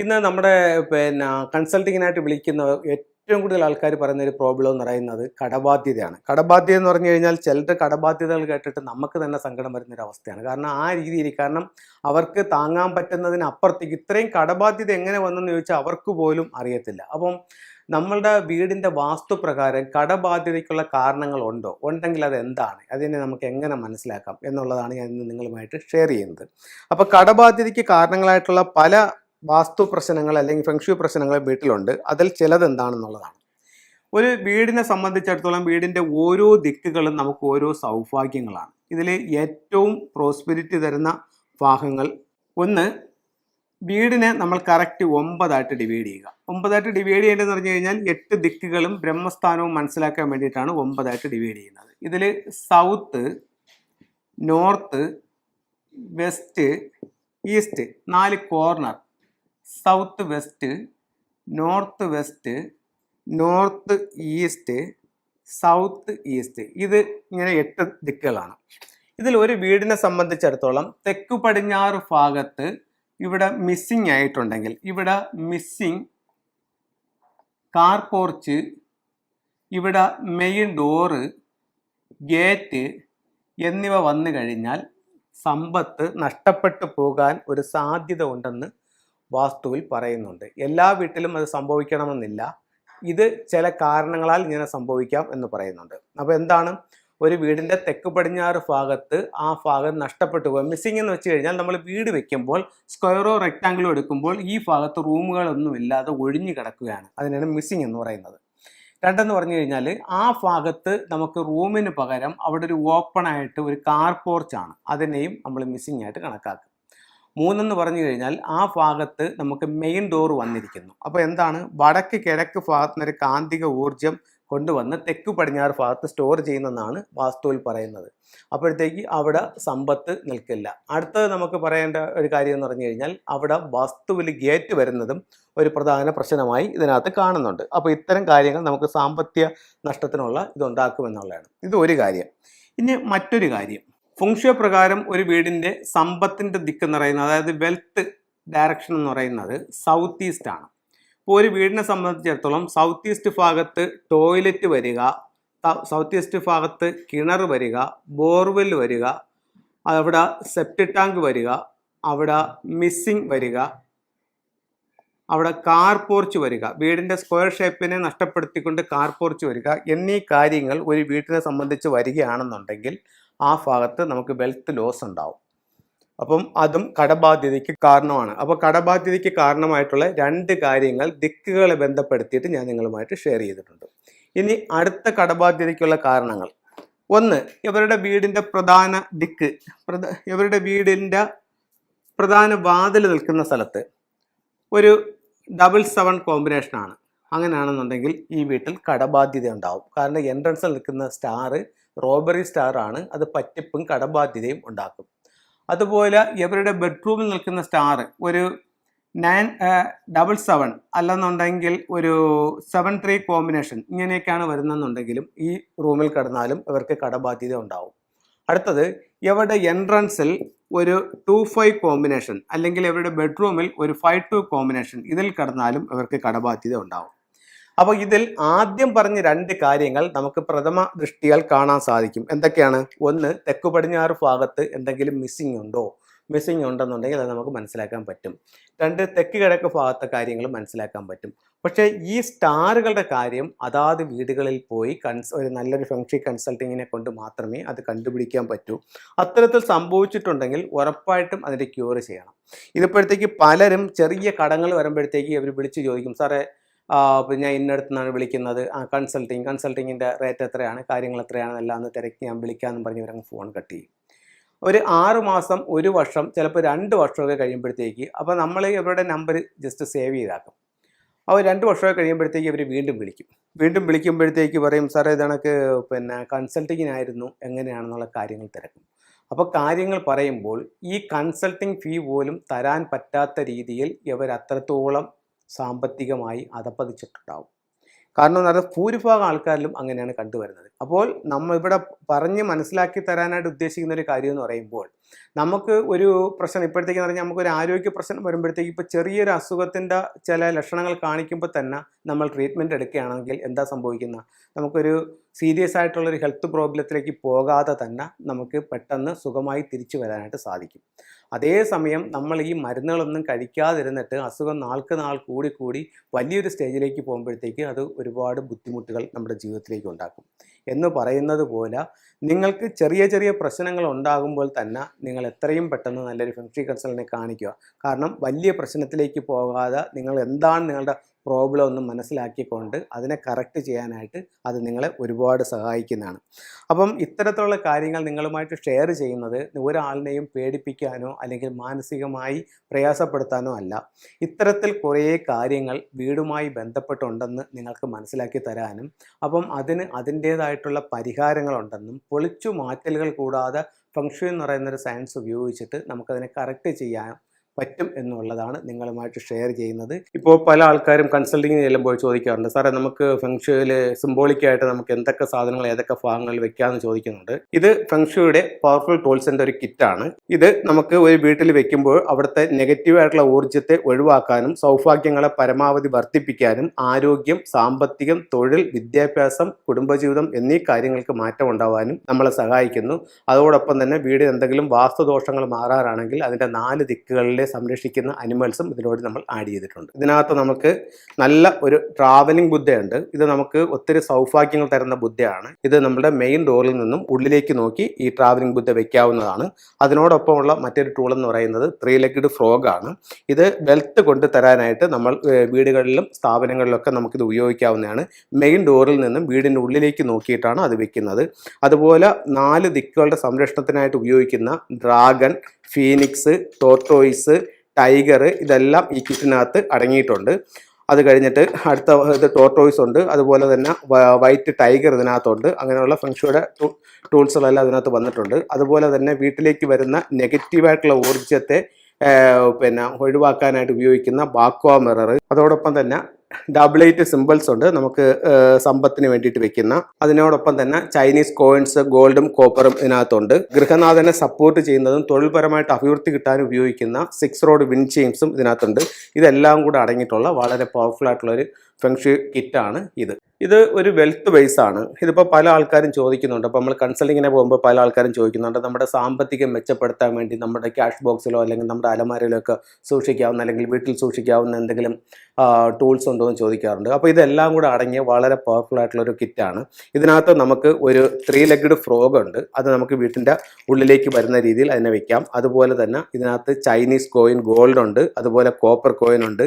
ഇന്ന് നമ്മുടെ കൺസൾട്ടിങ്ങിനായിട്ട് വിളിക്കുന്ന ഏറ്റവും കൂടുതൽ ആൾക്കാർ പറയുന്ന ഒരു പ്രോബ്ലം എന്ന് പറയുന്നത് കടബാധ്യതയാണ്. കടബാധ്യത എന്ന് പറഞ്ഞു കഴിഞ്ഞാൽ ചിലരുടെ കടബാധ്യതകൾ കേട്ടിട്ട് നമുക്ക് തന്നെ സങ്കടം വരുന്നൊരു അവസ്ഥയാണ്. കാരണം ആ രീതിയിൽ അവർക്ക് താങ്ങാൻ പറ്റുന്നതിനപ്പുറത്തേക്ക് ഇത്രയും കടബാധ്യത എങ്ങനെ വന്നെന്ന് ചോദിച്ചാൽ അവർക്ക് പോലും അറിയത്തില്ല. അപ്പം നമ്മളുടെ വീടിൻ്റെ വാസ്തുപ്രകാരം കടബാധ്യതയ്ക്കുള്ള കാരണങ്ങളുണ്ടോ? ഉണ്ടെങ്കിൽ അത് എന്താണ്? അതിനെ നമുക്ക് എങ്ങനെ മനസ്സിലാക്കാം എന്നുള്ളതാണ് ഞാൻ ഇന്ന് നിങ്ങളുമായിട്ട് ഷെയർ ചെയ്യുന്നത്. അപ്പോൾ കടബാധ്യതയ്ക്ക് കാരണങ്ങളായിട്ടുള്ള പല വാസ്തു പ്രശ്നങ്ങൾ അല്ലെങ്കിൽ ഫെങ്ഷു പ്രശ്നങ്ങൾ വീട്ടിലുണ്ട്. അതിൽ ചിലത് എന്താണെന്നുള്ളതാണ്. ഒരു വീടിനെ സംബന്ധിച്ചിടത്തോളം വീടിൻ്റെ ഓരോ ദിക്കുകളും നമുക്ക് ഓരോ സൗഭാഗ്യങ്ങളാണ്. ഇതിൽ ഏറ്റവും പ്രോസ്പെരിറ്റി തരുന്ന ഭാഗങ്ങൾ, ഒന്ന്, വീടിനെ നമ്മൾ കറക്റ്റ് 9 ഡിവൈഡ് ചെയ്യുക. 9 ഡിവൈഡ് ചെയ്യേണ്ടതെന്ന് പറഞ്ഞു കഴിഞ്ഞാൽ 8 ദിക്കുകളും ബ്രഹ്മസ്ഥാനവും മനസ്സിലാക്കാൻ വേണ്ടിയിട്ടാണ് 9 ഡിവൈഡ് ചെയ്യുന്നത്. ഇതിൽ south, north, west, east 4 corner, south west, north east, south east, ഇത് ഇങ്ങനെ 8 ദിക്കുകളാണ്. ഇതിൽ ഒരു വീടിനെ സംബന്ധിച്ചിടത്തോളം തെക്കു പടിഞ്ഞാറ് ഭാഗത്ത് ഇവിടെ മിസ്സിങ് ആയിട്ടുണ്ടെങ്കിൽ, ഇവിടെ മിസ്സിങ് കാർ പോർച്ച്, ഇവിടെ മെയിൻ ഡോറ്, ഗേറ്റ് എന്നിവ വന്നു കഴിഞ്ഞാൽ സമ്പത്ത് നഷ്ടപ്പെട്ടു പോകാൻ ഒരു സാധ്യത ഉണ്ടെന്ന് വാസ്തുവിൽ പറയുന്നുണ്ട്. എല്ലാ വീട്ടിലും അത് സംഭവിക്കണമെന്നില്ല. ഇത് ചില കാരണങ്ങളാൽ ഇങ്ങനെ സംഭവിക്കാം എന്ന് പറയുന്നുണ്ട്. അപ്പോൾ എന്താണ്, ഒരു വീടിൻ്റെ തെക്ക് പടിഞ്ഞാറ് ഭാഗത്ത് ആ ഭാഗം നഷ്ടപ്പെട്ടു പോകുക. മിസ്സിംഗ് എന്ന് വെച്ച് കഴിഞ്ഞാൽ നമ്മൾ വീട് വെക്കുമ്പോൾ സ്ക്വയറോ റെക്റ്റാങ്കിളോ എടുക്കുമ്പോൾ ഈ ഭാഗത്ത് റൂമുകളൊന്നും ഇല്ലാതെ ഒഴിഞ്ഞു കിടക്കുകയാണ്. അതിനാണ് മിസ്സിംഗ് എന്ന് പറയുന്നത്. രണ്ടെന്ന് പറഞ്ഞു കഴിഞ്ഞാൽ ആ ഭാഗത്ത് നമുക്ക് റൂമിന് പകരം അവിടെ ഒരു ഓപ്പൺ ആയിട്ട് ഒരു കാർ പോർച്ചാണ്, അതിനെയും നമ്മൾ മിസ്സിംഗ് ആയിട്ട് കണക്കാക്കും. മൂന്നെന്ന് പറഞ്ഞു കഴിഞ്ഞാൽ ആ ഭാഗത്ത് നമുക്ക് മെയിൻ ഡോർ വന്നിരിക്കുന്നു. അപ്പോൾ എന്താണ്, വടക്ക് കിഴക്ക് ഭാഗത്ത് നിന്നൊരു കാന്തിക ഊർജം കൊണ്ടുവന്ന് തെക്ക് പടിഞ്ഞാറ് ഭാഗത്ത് സ്റ്റോർ ചെയ്യുന്നതെന്നാണ് വാസ്തുവിൽ പറയുന്നത്. അപ്പോഴത്തേക്ക് അവിടെ സമ്പത്ത് നിൽക്കില്ല. അടുത്തത് നമുക്ക് പറയേണ്ട ഒരു കാര്യം എന്ന് പറഞ്ഞു കഴിഞ്ഞാൽ അവിടെ വാസ്തുവിൽ ഗേറ്റ് വരുന്നതും ഒരു പ്രധാന പ്രശ്നമായി ഇതിനകത്ത് കാണുന്നുണ്ട്. അപ്പോൾ ഇത്തരം കാര്യങ്ങൾ നമുക്ക് സാമ്പത്തിക നഷ്ടത്തിനുള്ള ഇതുണ്ടാക്കുമെന്നുള്ളതാണ്. ഇത് ഒരു കാര്യം. ഇനി മറ്റൊരു കാര്യം, ഫെങ്ഷു പ്രകാരം ഒരു വീടിൻ്റെ സമ്പത്തിൻ്റെ ദിക്ക് എന്ന് പറയുന്നത്, അതായത് വെൽത്ത് ഡയറക്ഷൻ എന്ന് പറയുന്നത് സൗത്ത് ഈസ്റ്റ് ആണ്. ഇപ്പോൾ ഒരു വീടിനെ സംബന്ധിച്ചിടത്തോളം സൗത്ത് ഈസ്റ്റ് ഭാഗത്ത് ടോയ്ലറ്റ് വരിക, സൗത്ത് ഈസ്റ്റ് ഭാഗത്ത് കിണർ വരിക, ബോർവെൽ വരിക, അവിടെ സെപ്റ്റിക് ടാങ്ക് വരിക, അവിടെ മിസ്സിംഗ് വരിക, അവിടെ കാർ പോർച്ച് വരിക, വീടിൻ്റെ സ്ക്വയർ ഷേപ്പിനെ നഷ്ടപ്പെടുത്തിക്കൊണ്ട് കാർ പോർച്ച് വരിക എന്നീ കാര്യങ്ങൾ ഒരു വീട്ടിനെ സംബന്ധിച്ച് വരികയാണെന്നുണ്ടെങ്കിൽ ആ ഭാഗത്ത് നമുക്ക് വെൽത്ത് ലോസ് ഉണ്ടാവും. അപ്പം അതും കടബാധ്യതയ്ക്ക് കാരണമാണ്. അപ്പോൾ കടബാധ്യതയ്ക്ക് കാരണമായിട്ടുള്ള 2 കാര്യങ്ങൾ ദിക്കുകളെ ബന്ധപ്പെടുത്തിയിട്ട് ഞാൻ നിങ്ങളുമായിട്ട് ഷെയർ ചെയ്തിട്ടുണ്ട്. ഇനി അടുത്ത കടബാധ്യതയ്ക്കുള്ള കാരണങ്ങൾ, ഒന്ന്, ഇവരുടെ വീടിൻ്റെ പ്രധാന ദിക്ക്, ഇവരുടെ വീടിൻ്റെ പ്രധാന വാതിൽ നിൽക്കുന്ന സ്ഥലത്ത് ഒരു 7-7 കോമ്പിനേഷനാണ്. അങ്ങനെയാണെന്നുണ്ടെങ്കിൽ ഈ വീട്ടിൽ കടബാധ്യത ഉണ്ടാവും. കാരണം എൻട്രൻസിൽ നിൽക്കുന്ന സ്റ്റാർ റോബറി സ്റ്റാർ ആണ്, അത് പറ്റിപ്പും കടബാധ്യതയും ഉണ്ടാക്കും. അതുപോലെ ഇവരുടെ ബെഡ്റൂമിൽ നിൽക്കുന്ന സ്റ്റാർ ഒരു 9-7 അല്ലെന്നുണ്ടെങ്കിൽ ഒരു 7-3 കോമ്പിനേഷൻ ഇങ്ങനെയൊക്കെയാണ് വരുന്നതെന്നുണ്ടെങ്കിലും ഈ റൂമിൽ കിടന്നാലും ഇവർക്ക് കടബാധ്യത ഉണ്ടാവും. അടുത്തത്, ഇവരുടെ എൻട്രൻസിൽ ഒരു 2-5 കോമ്പിനേഷൻ അല്ലെങ്കിൽ ഇവരുടെ ബെഡ്റൂമിൽ ഒരു 5-2 കോമ്പിനേഷൻ ഇതിൽ കിടന്നാലും ഇവർക്ക് കടബാധ്യത ഉണ്ടാവും. അപ്പോൾ ഇതിൽ ആദ്യം പറഞ്ഞ 2 കാര്യങ്ങൾ നമുക്ക് പ്രഥമ ദൃഷ്ടിയാൽ കാണാൻ സാധിക്കും. എന്തൊക്കെയാണ്? ഒന്ന്, തെക്കു പടിഞ്ഞാറ് ഭാഗത്ത് എന്തെങ്കിലും മിസ്സിംഗ് ഉണ്ടോ? മിസ്സിംഗ് ഉണ്ടെന്നുണ്ടെങ്കിൽ അത് നമുക്ക് മനസ്സിലാക്കാൻ പറ്റും. 2, തെക്ക് കിഴക്ക് ഭാഗത്തെ കാര്യങ്ങൾ മനസ്സിലാക്കാൻ പറ്റും. പക്ഷേ ഈ സ്റ്റാറുകളുടെ കാര്യം അതാത് വീടുകളിൽ പോയി ഒരു നല്ലൊരു ഫെങ്ഷി കൺസൾട്ടിങ്ങിനെ കൊണ്ട് മാത്രമേ അത് കണ്ടുപിടിക്കാൻ പറ്റൂ. അത്തരത്തിൽ സംഭവിച്ചിട്ടുണ്ടെങ്കിൽ ഉറപ്പായിട്ടും അതിൻ്റെ ക്യൂർ ചെയ്യണം. ഇതിപ്പോഴത്തേക്ക് പലരും ചെറിയ കടങ്ങൾ വരുമ്പോഴത്തേക്ക് അവർ വിളിച്ച് ചോദിക്കും, സാറേ ഞാൻ ഇന്നടുത്ത് നിന്നാണ് വിളിക്കുന്നത്, കൺസൾട്ടിങ്ങിൻ്റെ റേറ്റ് എത്രയാണ്, കാര്യങ്ങൾ എത്രയാണെന്നെല്ലാം ഒന്ന് തിരക്കി ഞാൻ വിളിക്കാമെന്ന് പറഞ്ഞ് ഇവരങ്ങ് ഫോൺ കട്ട് ചെയ്യും. ഒരു 6 മാസം, 1 വർഷം, ചിലപ്പോൾ 2 വർഷമൊക്കെ കഴിയുമ്പോഴത്തേക്ക്, അപ്പോൾ നമ്മൾ ഇവരുടെ നമ്പർ ജസ്റ്റ് സേവ് ചെയ്താക്കും. അവർ 2 വർഷമൊക്കെ കഴിയുമ്പോഴത്തേക്ക് ഇവർ വീണ്ടും വിളിക്കുമ്പോഴത്തേക്ക് പറയും, സാറേ ഇതണക്ക് കൺസൾട്ടിങ്ങിനായിരുന്നു, എങ്ങനെയാണെന്നുള്ള കാര്യങ്ങൾ തിരക്കും. അപ്പോൾ കാര്യങ്ങൾ പറയുമ്പോൾ ഈ കൺസൾട്ടിങ് ഫീ പോലും തരാൻ പറ്റാത്ത രീതിയിൽ ഇവർ അത്രത്തോളം സാമ്പത്തികമായി അധപ്പതിച്ചിട്ടുണ്ടാവും. കാരണം അത് ഭൂരിഭാഗം ആൾക്കാരിലും അങ്ങനെയാണ് കണ്ടുവരുന്നത്. അപ്പോൾ നമ്മൾ ഇവിടെ പറഞ്ഞ് മനസ്സിലാക്കി തരാനായിട്ട് ഉദ്ദേശിക്കുന്ന ഒരു കാര്യം എന്ന് പറയുമ്പോൾ നമുക്ക് ഒരു പ്രശ്നം ഇപ്പോഴത്തേക്ക് പറഞ്ഞാൽ നമുക്കൊരു ആരോഗ്യ പ്രശ്നം വരുമ്പോഴത്തേക്ക് ഇപ്പോൾ ചെറിയൊരു അസുഖത്തിൻ്റെ ചില ലക്ഷണങ്ങൾ കാണിക്കുമ്പോൾ തന്നെ നമ്മൾ ട്രീറ്റ്മെൻറ്റ് എടുക്കുകയാണെങ്കിൽ എന്താ സംഭവിക്കുന്നത്, നമുക്കൊരു സീരിയസ് ആയിട്ടുള്ളൊരു ഹെൽത്ത് പ്രോബ്ലത്തിലേക്ക് പോകാതെ തന്നെ നമുക്ക് പെട്ടെന്ന് സുഖമായി തിരിച്ചു വരാനായിട്ട് സാധിക്കും. അതേസമയം നമ്മൾ ഈ മരുന്നുകളൊന്നും കഴിക്കാതിരുന്നിട്ട് അസുഖം നാൾക്ക് നാൾ കൂടി വലിയൊരു സ്റ്റേജിലേക്ക് പോകുമ്പോഴത്തേക്ക് അത് ഒരുപാട് ബുദ്ധിമുട്ടുകൾ നമ്മുടെ ജീവിതത്തിലേക്ക് ഉണ്ടാക്കും. എന്ന് പറയുന്നത് പോലെ നിങ്ങൾക്ക് ചെറിയ ചെറിയ പ്രശ്നങ്ങൾ ഉണ്ടാകുമ്പോൾ തന്നെ നിങ്ങൾ എത്രയും പെട്ടെന്ന് നല്ലൊരു ഫെങ്ഷി കൺസൾട്ടന്റിനെ കാണിക്കുക. കാരണം വലിയ പ്രശ്നത്തിലേക്ക് പോകാതെ നിങ്ങൾ എന്താണ് നിങ്ങളുടെ പ്രോബ്ലം ഒന്ന് മനസ്സിലാക്കിക്കൊണ്ട് അതിനെ കറക്റ്റ് ചെയ്യാനായിട്ട് അത് നിങ്ങളെ ഒരുപാട് സഹായിക്കുന്നതാണ്. അപ്പം ഇത്തരത്തിലുള്ള കാര്യങ്ങൾ നിങ്ങളുമായിട്ട് ഷെയർ ചെയ്യുന്നത് ഒരാളിനെയും പേടിപ്പിക്കാനോ അല്ലെങ്കിൽ മാനസികമായി പ്രയാസപ്പെടുത്താനോ അല്ല. ഇത്തരത്തിൽ കുറേ കാര്യങ്ങൾ വീടുമായി ബന്ധപ്പെട്ടുണ്ടെന്ന് നിങ്ങൾക്ക് മനസ്സിലാക്കി തരാനും അപ്പം അതിന് അതിൻ്റേതായിട്ടുള്ള പരിഹാരങ്ങളുണ്ടെന്നും പൊളിച്ചു മാറ്റലുകൾ കൂടാതെ ഫെങ്ഷി എന്ന് പറയുന്നൊരു സയൻസ് ഉപയോഗിച്ചിട്ട് നമുക്കതിനെ കറക്റ്റ് ചെയ്യാൻ പറ്റും എന്നുള്ളതാണ് നിങ്ങളുമായിട്ട് ഷെയർ ചെയ്യുന്നത്. ഇപ്പോൾ പല ആൾക്കാരും കൺസൾട്ടിങ്ങിന് ചെല്ലുമ്പോൾ ചോദിക്കാറുണ്ട്, സാറേ നമുക്ക് ഫെങ്ഷുയിൽ സിംബോളിക്കായിട്ട് നമുക്ക് എന്തൊക്കെ സാധനങ്ങൾ ഏതൊക്കെ ഭാഗങ്ങളിൽ വെക്കാമെന്ന് ചോദിക്കുന്നുണ്ട്. ഇത് ഫെങ്ഷുയുടെ പവർഫുൾ ടൂൾസിൻ്റെ ഒരു കിറ്റാണ്. ഇത് നമുക്ക് ഒരു വീട്ടിൽ വെക്കുമ്പോൾ അവിടുത്തെ നെഗറ്റീവായിട്ടുള്ള ഊർജ്ജത്തെ ഒഴിവാക്കാനും സൗഭാഗ്യങ്ങളെ പരമാവധി വർദ്ധിപ്പിക്കാനും ആരോഗ്യം, സാമ്പത്തികം, തൊഴിൽ, വിദ്യാഭ്യാസം, കുടുംബജീവിതം എന്നീ കാര്യങ്ങൾക്ക് മാറ്റം ഉണ്ടാവാനും നമ്മളെ സഹായിക്കുന്നു. അതോടൊപ്പം തന്നെ വീടിന് എന്തെങ്കിലും വാസ്തുദോഷങ്ങൾ മാറാറാണെങ്കിൽ അതിൻ്റെ 4 ദിക്കുകളിലെ സംരക്ഷിക്കുന്ന അനിമൽസും ഇതിനോട് നമ്മൾ ആഡ് ചെയ്തിട്ടുണ്ട്. ഇതിനകത്ത് നമുക്ക് നല്ല ഒരു ട്രാവലിംഗ് ബുദ്ധയുണ്ട്. ഇത് നമുക്ക് ഒത്തിരി സൗഭാഗ്യങ്ങൾ തരുന്ന ബുദ്ധയാണ്. ഇത് നമ്മുടെ മെയിൻ ഡോറിൽ നിന്നും ഉള്ളിലേക്ക് നോക്കി ഈ ട്രാവലിംഗ് ബുദ്ധ വെക്കാവുന്നതാണ്. അതിനോടൊപ്പമുള്ള മറ്റൊരു ടൂൾ എന്ന് പറയുന്നത് 3 legged ഫ്രോഗ് ആണ്. ഇത് വെൽത്ത് കൊണ്ട് തരാനായിട്ട് നമ്മൾ വീടുകളിലും സ്ഥാപനങ്ങളിലൊക്കെ നമുക്കിത് ഉപയോഗിക്കാവുന്നതാണ്. മെയിൻ ഡോറിൽ നിന്നും വീടിൻ്റെ ഉള്ളിലേക്ക് നോക്കിയിട്ടാണ് അത് വെക്കുന്നത്. അതുപോലെ 4 ദിക്കുകളുടെ സംരക്ഷണത്തിനായിട്ട് ഉപയോഗിക്കുന്ന ഡ്രാഗൺ, ഫീനിക്സ്, ടോർട്ടോയിസ്, ടൈഗർ ഇതെല്ലാം ഈ കിറ്റിനകത്ത് അടങ്ങിയിട്ടുണ്ട്. അത് കഴിഞ്ഞിട്ട് അടുത്ത ഇത് ടോർട്ടോയിസ് ഉണ്ട്, അതുപോലെ തന്നെ വൈറ്റ് ടൈഗർ ഇതിനകത്തുണ്ട്. അങ്ങനെയുള്ള ഫെങ്ഷുയുടെ ടൂൾസുകളെല്ലാം അതിനകത്ത് വന്നിട്ടുണ്ട്. അതുപോലെ തന്നെ വീട്ടിലേക്ക് വരുന്ന നെഗറ്റീവായിട്ടുള്ള ഊർജ്ജത്തെ ഒഴിവാക്കാനായിട്ട് ഉപയോഗിക്കുന്ന ബാക്വ മിറർ, അതോടൊപ്പം തന്നെ ഡബിൾ 8 സിമ്പിൾസ് ഉണ്ട് നമുക്ക് സമ്പത്തിന് വേണ്ടിയിട്ട് വെക്കുന്ന. അതിനോടൊപ്പം തന്നെ ചൈനീസ് കോയിൻസ്, ഗോൾഡും കോപ്പറും ഇതിനകത്തുണ്ട്. ഗൃഹനാഥനെ സപ്പോർട്ട് ചെയ്യുന്നതും തൊഴിൽപരമായിട്ട് അഭിവൃദ്ധി കിട്ടാൻ ഉപയോഗിക്കുന്ന 6 റോഡ് വിൻ ചെയിൻസും ഇതിനകത്തുണ്ട്. ഇതെല്ലാം കൂടെ അടങ്ങിയിട്ടുള്ള വളരെ പവർഫുൾ ആയിട്ടുള്ള ഒരു ഫെങ്ഷി കിറ്റാണ് ഇത്. ഇത് ഒരു വെൽത്ത് ബേസ് ആണ്. ഇതിപ്പോൾ പല ആൾക്കാരും ചോദിക്കുന്നുണ്ട്. അപ്പോൾ നമ്മൾ കൺസൾട്ടിങ്ങിനെ പോകുമ്പോൾ പല ആൾക്കാരും ചോദിക്കുന്നുണ്ട്, നമ്മുടെ സാമ്പത്തികം മെച്ചപ്പെടുത്താൻ വേണ്ടി നമ്മുടെ ക്യാഷ് ബോക്സിലോ അല്ലെങ്കിൽ നമ്മുടെ അലമാരയിലോ ഒക്കെ സൂക്ഷിക്കാവുന്ന അല്ലെങ്കിൽ വീട്ടിൽ സൂക്ഷിക്കാവുന്ന എന്തെങ്കിലും ടൂൾസ് ഉണ്ടോ എന്ന് ചോദിക്കാറുണ്ട്. അപ്പോൾ ഇതെല്ലാം കൂടെ അടങ്ങിയ വളരെ പവർഫുൾ ആയിട്ടുള്ളൊരു കിറ്റാണ്. ഇതിനകത്ത് നമുക്ക് ഒരു 3 legged ഫ്രോഗ് ഉണ്ട്. അത് നമുക്ക് വീട്ടിൻ്റെ ഉള്ളിലേക്ക് വരുന്ന രീതിയിൽ അതിനെ വെക്കാം. അതുപോലെ തന്നെ ഇതിനകത്ത് ചൈനീസ് കോയിൻ, ഗോൾഡ് ഉണ്ട്, അതുപോലെ കോപ്പർ കോയിൻ ഉണ്ട്,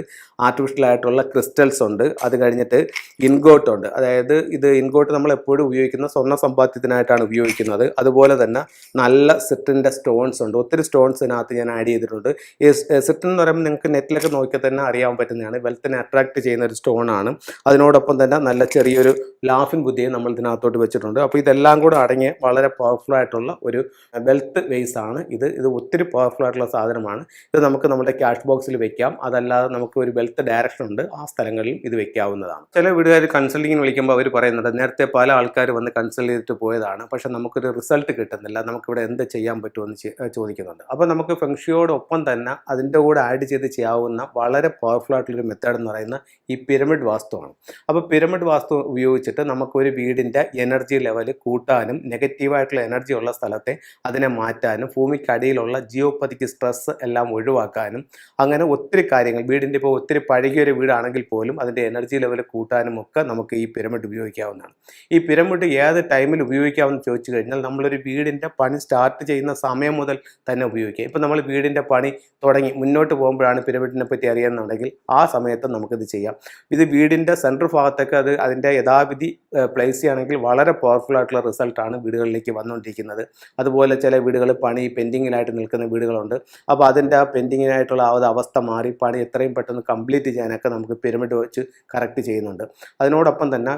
ആർട്ടിഫിഷ്യൽ ആയിട്ടുള്ള ക്രിസ്റ്റൽസ് ഉണ്ട്. അത് കഴിഞ്ഞിട്ട് ഇൻഗോട്ട് ഉണ്ട്. അതായത് ഇത് ഇൻഗോട്ട് നമ്മൾ എപ്പോഴും ഉപയോഗിക്കുന്ന സ്വർണ്ണ സമ്പാദ്യത്തിനായിട്ടാണ് ഉപയോഗിക്കുന്നത്. അതുപോലെ തന്നെ നല്ല സിറ്റിൻ്റെ സ്റ്റോൺസ് ഉണ്ട്. ഒത്തിരി സ്റ്റോൺസ് ഇതിനകത്ത് ഞാൻ ആഡ് ചെയ്തിട്ടുണ്ട്. ഈ സിറ്റിൻ എന്ന് പറയുമ്പോൾ നിങ്ങൾക്ക് നെറ്റിലൊക്കെ നോക്കിയാൽ തന്നെ അറിയാൻ പറ്റുന്നതാണ്. വെൽത്തിനെ അട്രാക്ട് ചെയ്യുന്ന ഒരു സ്റ്റോണാണ്. അതിനോടൊപ്പം തന്നെ നല്ല ചെറിയൊരു ലാഫിംഗ് ബുദ്ധിയെ നമ്മൾ ഇതിനകത്തോട്ട് വെച്ചിട്ടുണ്ട്. അപ്പോൾ ഇതെല്ലാം കൂടെ അടങ്ങിയ വളരെ പവർഫുൾ ആയിട്ടുള്ള ഒരു വെൽത്ത് ബേസ് ആണ് ഇത്. ഒത്തിരി പവർഫുൾ ആയിട്ടുള്ള സാധനമാണ്. ഇത് നമുക്ക് നമ്മുടെ ക്യാഷ് ബോക്സിൽ വെക്കാം. അതല്ലാതെ നമുക്ക് ഒരു വെൽത്ത് ഡയറക്ഷൻ ഉണ്ട്, ആ സ്ഥലങ്ങളിലും ഇത് വെക്കാവുന്നതാണ്. ചില വീടുകാർ കൺസൾട്ടിങ്ങിന് വിളിക്കുമ്പോൾ അവർ പറയുന്നുണ്ട്, നേരത്തെ പല ആൾക്കാർ വന്ന് കൺസൾട്ട് ചെയ്തിട്ട് പോയതാണ്, പക്ഷെ നമുക്കൊരു റിസൾട്ട് കിട്ടുന്നില്ല, നമുക്കിവിടെ എന്ത് ചെയ്യാൻ പറ്റുമെന്ന് ചോദിക്കുന്നുണ്ട്. അപ്പോൾ നമുക്ക് ഫെങ്ഷിയോടൊപ്പം തന്നെ അതിൻ്റെ കൂടെ ആഡ് ചെയ്ത് ചെയ്യാവുന്ന വളരെ പവർഫുൾ ആയിട്ടുള്ളൊരു മെത്തേഡ് എന്ന് പറയുന്ന ഈ പിരമിഡ് വാസ്തുവാണ്. അപ്പോൾ പിരമിഡ് വാസ്തു ഉപയോഗിച്ചിട്ട് നമുക്കൊരു വീടിൻ്റെ എനർജി ലെവൽ കൂട്ടാനും നെഗറ്റീവായിട്ടുള്ള എനർജി ഉള്ള സ്ഥലത്തെ അതിനെ മാറ്റാനും ഭൂമിക്കടിയിലുള്ള ജിയോപതിക് സ്ട്രെസ് എല്ലാം ഒഴിവാക്കാനും അങ്ങനെ ഒത്തിരി കാര്യങ്ങൾ, വീടിൻ്റെ ഇപ്പോൾ ഒത്തിരി പഴകിയൊരു വീടാണെങ്കിൽ പോലും അതിൻ്റെ എനർജി ലെവൽ കൂട്ടാനും ഒക്കെ നമുക്ക് ഈ പിരമിഡ് ഉപയോഗിക്കാവുന്നതാണ്. ഈ പിരമിഡ് ഏത് ടൈമിൽ ഉപയോഗിക്കാമെന്ന് ചോദിച്ചു കഴിഞ്ഞാൽ നമ്മളൊരു വീടിൻ്റെ പണി സ്റ്റാർട്ട് ചെയ്യുന്ന സമയം മുതൽ തന്നെ ഉപയോഗിക്കാം. ഇപ്പോൾ നമ്മൾ വീടിൻ്റെ പണി തുടങ്ങി മുന്നോട്ട് പോകുമ്പോഴാണ് പിരമിഡിനെ പറ്റി അറിയുന്നുണ്ടെങ്കിൽ ആ സമയത്ത് നമുക്കിത് ചെയ്യാം. ഇത് വീടിൻ്റെ സെൻട്രൽ ഭാഗത്തൊക്കെ അതിൻ്റെ യഥാവിധി പ്ലേസ് ചെയ്യുകയാണെങ്കിൽ വളരെ പവർഫുൾ ആയിട്ടുള്ള റിസൾട്ടാണ് വീടുകളിലേക്ക് വന്നുകൊണ്ടിരിക്കുന്നത്. അതുപോലെ ചില വീടുകൾ പണി പെൻഡിങ്ങിലായിട്ട് നിൽക്കുന്ന വീടുകളുണ്ട്. അപ്പോൾ അതിൻ്റെ ആ പെൻഡിങ്ങിനായിട്ടുള്ള ആ അവസ്ഥ മാറി പണി എത്രയും പെട്ടെന്ന് കംപ്ലീറ്റ് ചെയ്യാനൊക്കെ നമുക്ക് പിരമിഡ് വെച്ച് കറക്റ്റ് ചെയ്യുന്നുണ്ട്. അതിനോടൊപ്പം തന്നെ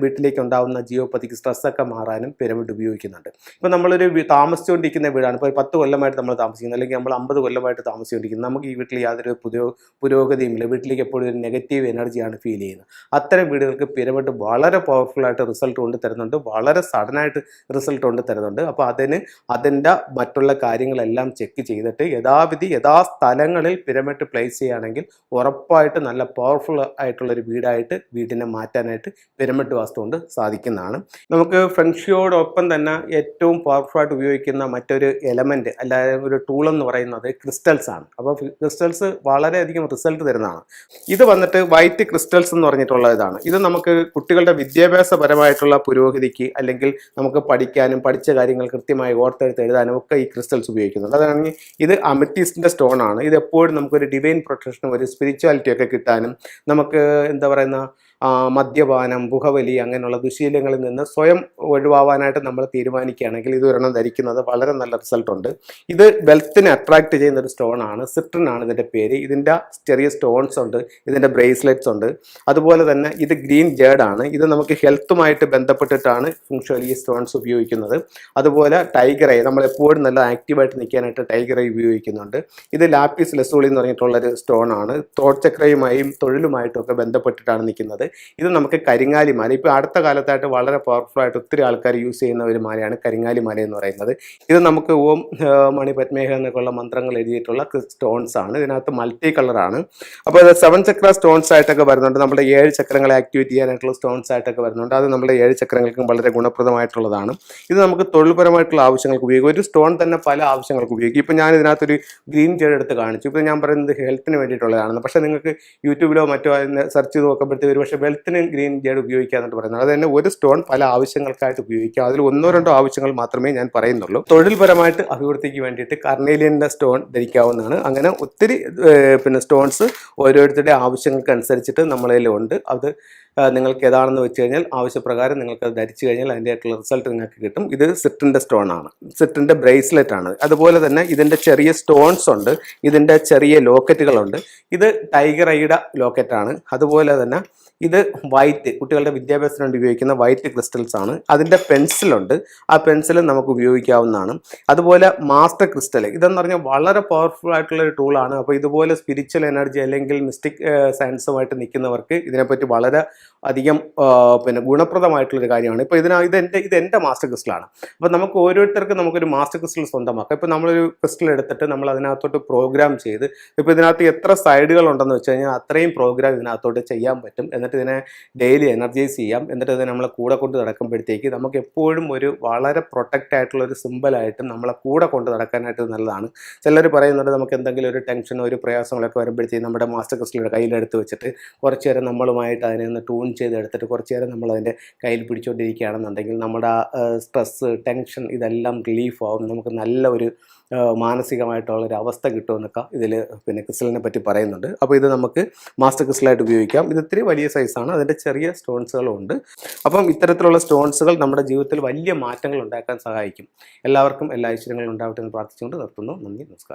വീട്ടിലേക്ക് ഉണ്ടാകുന്ന ജിയോപ്പതിക് സ്ട്രെസ്സൊക്കെ മാറാനും പിരമിഡ് ഉപയോഗിക്കുന്നുണ്ട്. ഇപ്പോൾ നമ്മളൊരു താമസിച്ചുകൊണ്ടിരിക്കുന്ന വീടാണ്, ഇപ്പോൾ 10 കൊല്ലമായിട്ട് നമ്മൾ താമസിക്കുന്നത്, അല്ലെങ്കിൽ നമ്മൾ 50 കൊല്ലമായിട്ട് താമസിച്ചുകൊണ്ടിരിക്കുന്നത്, നമുക്ക് ഈ വീട്ടിൽ യാതൊരു പുരോഗതിയുമില്ല, വീട്ടിലേക്ക് എപ്പോഴും ഒരു നെഗറ്റീവ് എനർജിയാണ് ഫീൽ ചെയ്യുന്നത്. അത്തരം വീടുകൾക്ക് പിരമിഡ് വളരെ പവർഫുള്ളായിട്ട് റിസൾട്ട് കൊണ്ട് തരുന്നുണ്ട്, വളരെ സഡനായിട്ട് റിസൾട്ട് കൊണ്ട് തരുന്നുണ്ട്. അപ്പോൾ അതിൻ്റെ മറ്റുള്ള കാര്യങ്ങളെല്ലാം ചെക്ക് ചെയ്തിട്ട് യഥാസ്ഥലങ്ങളിൽ പിരമിഡ് പ്ലേസ് ചെയ്യുകയാണെങ്കിൽ ഉറപ്പായിട്ട് നല്ല പവർഫുൾ ആയിട്ടുള്ളൊരു വീടിനെ മാറ്റാനായിട്ട് പിരമിഡ് വാസ്തു കൊണ്ട് സാധിക്കുന്നതാണ്. നമുക്ക് ഫെങ്ഷിയോടൊപ്പം തന്നെ ഏറ്റവും പവർഫുൾ ആയിട്ട് ഉപയോഗിക്കുന്ന മറ്റൊരു എലമെന്റ് അല്ലാതെ ഒരു ടൂൾ എന്ന് പറയുന്നത് ക്രിസ്റ്റൽസ് ആണ്. അപ്പോൾ ക്രിസ്റ്റൽസ് വളരെയധികം റിസൾട്ട് തരുന്നതാണ്. ഇത് വന്നിട്ട് വൈറ്റ് ക്രിസ്റ്റൽസ് എന്ന് പറഞ്ഞിട്ടുള്ള ഇതാണ്. ഇത് നമുക്ക് കുട്ടികളുടെ വിദ്യാഭ്യാസപരമായിട്ടുള്ള പുരോഗതിക്ക്, അല്ലെങ്കിൽ നമുക്ക് പഠിക്കാനും പഠിച്ച കാര്യങ്ങൾ കൃത്യമായി ഓർത്തെടുത്ത് എഴുതാനും ഒക്കെ ഈ ക്രിസ്റ്റൽസ് ഉപയോഗിക്കുന്നുണ്ട്. അതാണെങ്കിൽ ഇത് അമറ്റിസ്റ്റിന്റെ സ്റ്റോൺ ആണ്. ഇത് എപ്പോഴും നമുക്കൊരു ഡിവൈൻ പ്രൊട്ടക്ഷനും ഒരു സ്പിരിച്വാലിറ്റി ഒക്കെ കിട്ടാനും, നമുക്ക് എന്താ പറയുന്ന മദ്യപാനം, പുകവലി അങ്ങനെയുള്ള ദുശീലങ്ങളിൽ നിന്ന് സ്വയം ഒഴിവാവാനായിട്ട് നമ്മൾ തീരുമാനിക്കുകയാണെങ്കിൽ ഇത് ഒരെണ്ണം ധരിക്കുന്നത് വളരെ നല്ല റിസൾട്ട് ഉണ്ട്. ഇത് വെൽത്തിനെ അട്രാക്ട് ചെയ്യുന്ന ഒരു സ്റ്റോൺ ആണ്. സിട്രൺ ആണ് ഇതിൻ്റെ പേര്. ഇതിൻ്റെ ചെറിയ സ്റ്റോൺസ് ഉണ്ട്, ഇതിൻ്റെ ബ്രേസ്ലെറ്റ്സ് ഉണ്ട്. അതുപോലെ തന്നെ ഇത് ഗ്രീൻ ജേഡ് ആണ്. ഇത് നമുക്ക് ഹെൽത്തുമായിട്ട് ബന്ധപ്പെട്ടിട്ടാണ് ഫുങ്ഷുവലി ഈ സ്റ്റോൺസ് ഉപയോഗിക്കുന്നത്. അതുപോലെ ടൈഗർ ഐ, നമ്മളെപ്പോഴും നല്ല ആക്റ്റീവായിട്ട് നിൽക്കാനായിട്ട് ടൈഗർ ഐ ഉപയോഗിക്കുന്നുണ്ട്. ഇത് ലാപ്പിസ് ലസൂളി എന്ന് പറഞ്ഞിട്ടുള്ളൊരു സ്റ്റോൺ ആണ്. തോട്ട് ചക്രയുമായും തൊഴിലുമായിട്ടും ഒക്കെ ബന്ധപ്പെട്ടിട്ടാണ് നിൽക്കുന്നത്. ഇത് നമുക്ക് കരിങ്ങാലി മാല, ഇപ്പോൾ അടുത്ത കാലത്തായിട്ട് വളരെ പവർഫുൾ ആയിട്ട് ഒത്തിരി ആൾക്കാർ യൂസ് ചെയ്യുന്ന ഒരു മാലയാണ് കരിങ്ങാലി മാല എന്ന് പറയുന്നത്. ഇത് നമുക്ക് ഓം മണി പത്മേഹ എന്നൊക്കെയുള്ള മന്ത്രങ്ങൾ എഴുതിയിട്ടുള്ള സ്റ്റോൺസ് ആണ്. ഇതിനകത്ത് മൾട്ടി കളറാണ്. അപ്പോൾ ഇത് 7 ചക്ര സ്റ്റോൺസ് ആയിട്ടൊക്കെ വരുന്നുണ്ട്. നമ്മുടെ 7 ചക്രങ്ങളെ ആക്ടിവേറ്റ് ചെയ്യാനായിട്ടുള്ള സ്റ്റോൺസ് ആയിട്ടൊക്കെ വരുന്നുണ്ട്. അത് നമ്മുടെ 7 ചക്രങ്ങൾക്കും വളരെ ഗുണപ്രദമായിട്ടുള്ളതാണ്. ഇത് നമുക്ക് തൊഴിൽപരമായിട്ടുള്ള ആവശ്യങ്ങൾക്ക് ഉപയോഗിക്കും. ഒരു സ്റ്റോൺ തന്നെ പല ആവശ്യങ്ങൾക്ക് ഉപയോഗിക്കും. ഇപ്പോൾ ഞാൻ ഇതിനകത്തൊരു ഗ്രീൻ ജേഡ് എടുത്ത് കാണിച്ചു. ഇപ്പോൾ ഞാൻ പറയുന്നത് ഹെൽത്തിന് വേണ്ടിയിട്ടുള്ളതാണ്. പക്ഷേ നിങ്ങൾക്ക് യൂട്യൂബിലോ മറ്റോ സെർച്ച് ചെയ്ത് നോക്കുമ്പോഴത്തേക്ക് ഒരു പക്ഷേ വെൽത്തിന് ഗ്രീൻ ജേഡ് ഉപയോഗിക്കാമെന്നിട്ട് പറയുന്നത്. അത് തന്നെ ഒരു സ്റ്റോൺ പല ആവശ്യങ്ങൾക്കായിട്ട് ഉപയോഗിക്കാം. അതിൽ 1-2 ആവശ്യങ്ങൾ മാത്രമേ ഞാൻ പറയുന്നുള്ളൂ. തൊഴിൽപരമായിട്ട് അഭിവൃദ്ധിക്ക് വേണ്ടിയിട്ട് കർണേലിയൻ്റെ സ്റ്റോൺ ധരിക്കാവുന്നതാണ്. അങ്ങനെ ഒത്തിരി സ്റ്റോൺസ് ഓരോരുത്തരുടെ ആവശ്യങ്ങൾക്ക് അനുസരിച്ചിട്ട് നമ്മളതിലുണ്ട്. അത് നിങ്ങൾക്ക് ഏതാണെന്ന് വെച്ച് കഴിഞ്ഞാൽ ആവശ്യപ്രകാരം നിങ്ങൾക്ക് അത് ധരിച്ചു കഴിഞ്ഞാൽ അതിൻ്റെ ആയിട്ടുള്ള റിസൾട്ട് നിങ്ങൾക്ക് കിട്ടും. ഇത് സിട്രിൻ്റെ സ്റ്റോൺ ആണ്, സിട്രിൻ്റെ ബ്രേസ്ലെറ്റ് ആണ്. അതുപോലെ തന്നെ ഇതിൻ്റെ ചെറിയ സ്റ്റോൺസ് ഉണ്ട്, ഇതിൻ്റെ ചെറിയ ലോക്കറ്റുകളുണ്ട്. ഇത് ടൈഗർ ഐയുടെ ലോക്കറ്റാണ്. അതുപോലെ തന്നെ ഇത് വൈറ്റ്, കുട്ടികളുടെ വിദ്യാഭ്യാസത്തിന് വേണ്ടി ഉപയോഗിക്കുന്ന വൈറ്റ് ക്രിസ്റ്റൽസ് ആണ്. അതിൻ്റെ പെൻസിലുണ്ട്, ആ പെൻസിൽ നമുക്ക് ഉപയോഗിക്കാവുന്നതാണ്. അതുപോലെ മാസ്റ്റർ ക്രിസ്റ്റൽ, ഇതെന്ന് പറഞ്ഞാൽ വളരെ പവർഫുൾ ആയിട്ടുള്ള ഒരു ടൂളാണ്. അപ്പോൾ ഇതുപോലെ സ്പിരിച്വൽ എനർജി അല്ലെങ്കിൽ മിസ്റ്റിക് സയൻസുമായിട്ട് നിൽക്കുന്നവർക്ക് ഇതിനെപ്പറ്റി വളരെ അധികം ഗുണപ്രദമായിട്ടുള്ളൊരു കാര്യമാണ്. ഇപ്പോൾ ഇത് എൻ്റെ മാസ്റ്റർ ക്രിസ്റ്റലാണ്. അപ്പോൾ നമുക്ക് ഓരോരുത്തർക്കും നമുക്കൊരു മാസ്റ്റർ ക്രിസ്റ്റൽ സ്വന്തമാക്കാം. ഇപ്പോൾ നമ്മളൊരു ക്രിസ്റ്റൽ എടുത്തിട്ട് നമ്മൾ അതിനകത്തോട്ട് പ്രോഗ്രാം ചെയ്ത്, ഇപ്പോൾ ഇതിനകത്ത് എത്ര സൈഡുകൾ ഉണ്ടെന്ന് വെച്ച് കഴിഞ്ഞാൽ അത്രയും പ്രോഗ്രാം ഇതിനകത്തോട്ട് ചെയ്യാൻ പറ്റും. എന്നിട്ട് ഇതിനെ ഡെയിലി എനർജൈസ് ചെയ്യാം. എന്നിട്ട് ഇതിനെ നമ്മളെ കൂടെ കൊണ്ട് നടക്കുമ്പോഴത്തേക്ക് നമുക്ക് എപ്പോഴും ഒരു വളരെ പ്രൊട്ടക്റ്റ് ആയിട്ടുള്ള ഒരു സിമ്പിളായിട്ടും നമ്മളെ കൂടെ കൊണ്ട് നടക്കാനായിട്ട് നല്ലതാണ്. ചിലർ പറയുന്നുണ്ട് നമുക്ക് എന്തെങ്കിലും ഒരു ടെൻഷനോ ഒരു പ്രയാസങ്ങളൊക്കെ വരുമ്പോഴത്തേക്ക് നമ്മുടെ മാസ്റ്റർ ക്രിസ്റ്റലുടെ കയ്യിലെടുത്ത് വെച്ചിട്ട് കുറച്ച് നേരം നമ്മളുമായിട്ട് അതിനെ ഒന്ന് ട്യൂൺ ചെയ്തെടുത്തിട്ട് കുറച്ച് നേരം നമ്മൾ അതിൻ്റെ കയ്യിൽ പിടിച്ചുകൊണ്ടിരിക്കുകയാണെന്നുണ്ടെങ്കിൽ നമ്മുടെ സ്ട്രെസ്സ്, ടെൻഷൻ ഇതെല്ലാം റിലീഫ് ആവും. നമുക്ക് നല്ല ഒരു മാനസികമായിട്ടുള്ളൊരു അവസ്ഥ കിട്ടുമെന്നൊക്കെ ഇതിൽ ക്രിസ്റ്റലിനെ പറ്റി പറയുന്നുണ്ട്. അപ്പോൾ ഇത് നമുക്ക് മാസ്റ്റർ ക്രിസ്റ്റലായിട്ട് ഉപയോഗിക്കാം. ഇത് ഇത്തിരി വലിയ സൈസാണ്, അതിൻ്റെ ചെറിയ സ്റ്റോൺസുകളും ഉണ്ട്. അപ്പം ഇത്തരത്തിലുള്ള സ്റ്റോൺസുകൾ നമ്മുടെ ജീവിതത്തിൽ വലിയ മാറ്റങ്ങൾ ഉണ്ടാക്കാൻ സഹായിക്കും. എല്ലാവർക്കും എല്ലാ ഐശ്വര്യങ്ങളും ഉണ്ടാവട്ടെ എന്ന് പ്രാർത്ഥിച്ചുകൊണ്ട് നിർത്തുന്നു. നന്ദി, നമസ്കാരം.